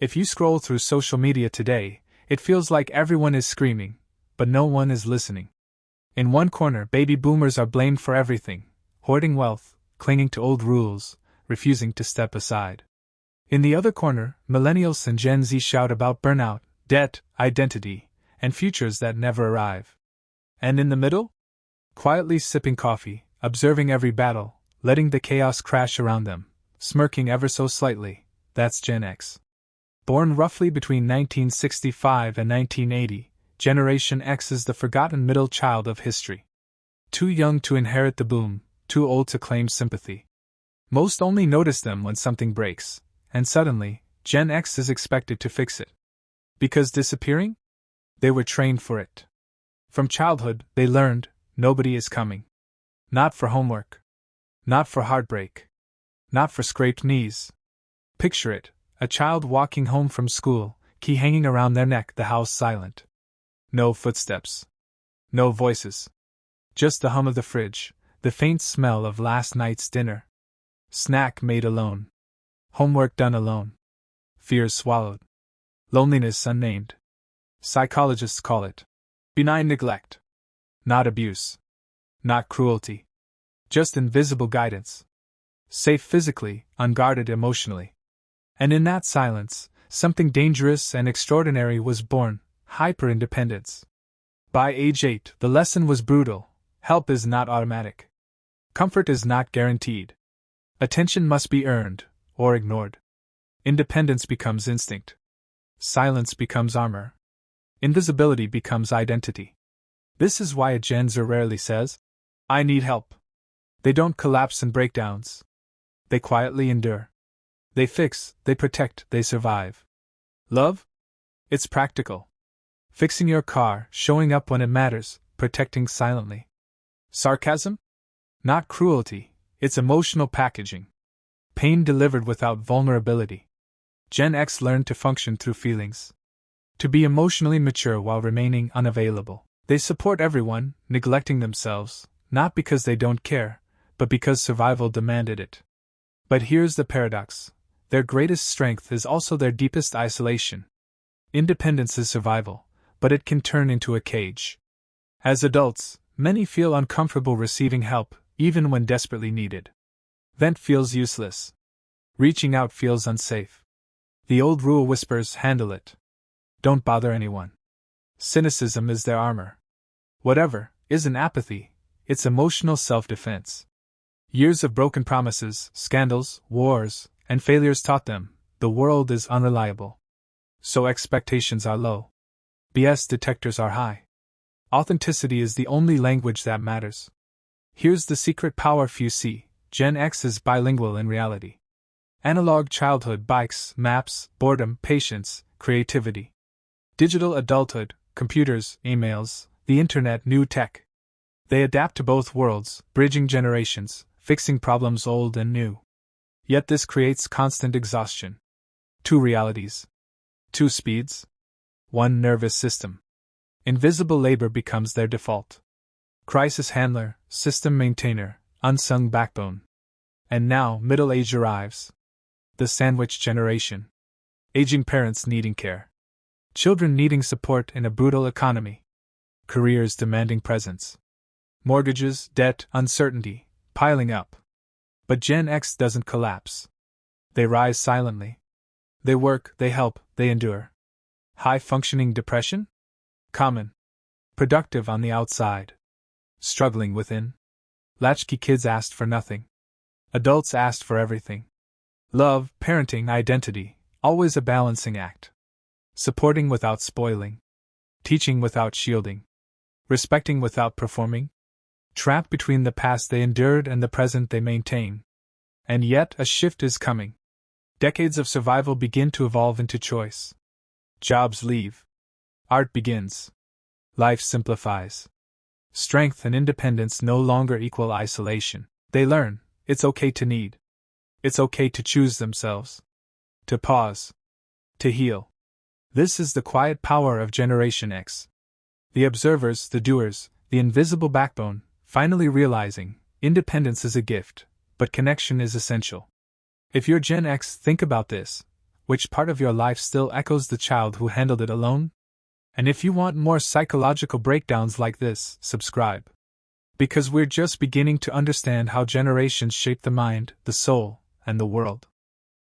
If you scroll through social media today, it feels like everyone is screaming, but no one is listening. In one corner, baby boomers are blamed for everything, hoarding wealth, clinging to old rules, refusing to step aside. In the other corner, millennials and Gen Z shout about burnout, debt, identity, and futures that never arrive. And in the middle? Quietly sipping coffee, observing every battle, letting the chaos crash around them, smirking ever so slightly, that's Gen X. Born roughly between 1965 and 1980, Generation X is the forgotten middle child of history. Too young to inherit the boom, too old to claim sympathy. Most only notice them when something breaks, and suddenly, Gen X is expected to fix it. Because disappearing? They were trained for it. From childhood, they learned, nobody is coming. Not for homework. Not for heartbreak. Not for scraped knees. Picture it, a child walking home from school, key hanging around their neck, the house silent. No footsteps. No voices. Just the hum of the fridge, the faint smell of last night's dinner. Snack made alone. Homework done alone. Fears swallowed. Loneliness unnamed. Psychologists call it benign neglect. Not abuse. Not cruelty. Just invisible guidance. Safe physically, unguarded emotionally. And in that silence, something dangerous and extraordinary was born: hyperindependence. By age 8, the lesson was brutal. Help is not automatic. Comfort is not guaranteed. Attention must be earned, or ignored. Independence becomes instinct. Silence becomes armor. Invisibility becomes identity. This is why a Gen Z rarely says, "I need help." They don't collapse in breakdowns. They quietly endure. They fix, they protect, they survive. Love? It's practical. Fixing your car, showing up when it matters, protecting silently. Sarcasm? Not cruelty, it's emotional packaging. Pain delivered without vulnerability. Gen X learned to function through feelings. To be emotionally mature while remaining unavailable. They support everyone, neglecting themselves, not because they don't care, but because survival demanded it. But here's the paradox: their greatest strength is also their deepest isolation. Independence is survival, but it can turn into a cage. As adults, many feel uncomfortable receiving help, even when desperately needed. Vent feels useless. Reaching out feels unsafe. The old rule whispers, handle it. Don't bother anyone. Cynicism is their armor. Whatever isn't apathy, it's emotional self-defense. Years of broken promises, scandals, wars, and failures taught them the world is unreliable. So expectations are low. BS detectors are high. Authenticity is the only language that matters. Here's the secret power few see: Gen X is bilingual in reality. Analog childhood, bikes, maps, boredom, patience, creativity. Digital adulthood, computers, emails, the internet, new tech. They adapt to both worlds, bridging generations, fixing problems old and new. Yet this creates constant exhaustion. Two realities. Two speeds. One nervous system. Invisible labor becomes their default. Crisis handler, system maintainer, unsung backbone. And now middle age arrives. The sandwich generation. Aging parents needing care. Children needing support in a brutal economy. Careers demanding presence. Mortgages, debt, uncertainty, piling up. But Gen X doesn't collapse. They rise silently. They work, they help, they endure. High-functioning depression? Common. Productive on the outside. Struggling within. Latchkey kids asked for nothing. Adults asked for everything. Love, parenting, identity, always a balancing act. Supporting without spoiling. Teaching without shielding. Respecting without performing. Trapped between the past they endured and the present they maintain. And yet a shift is coming. Decades of survival begin to evolve into choice. Jobs leave. Art begins. Life simplifies. Strength and independence no longer equal isolation. They learn, it's okay to need. It's okay to choose themselves. To pause. To heal. This is the quiet power of Generation X. The observers, the doers, the invisible backbone, finally realizing, independence is a gift, but connection is essential. If you're Gen X, think about this. which part of your life still echoes the child who handled it alone? And if you want more psychological breakdowns like this, subscribe. Because we're just beginning to understand how generations shape the mind, the soul, and the world.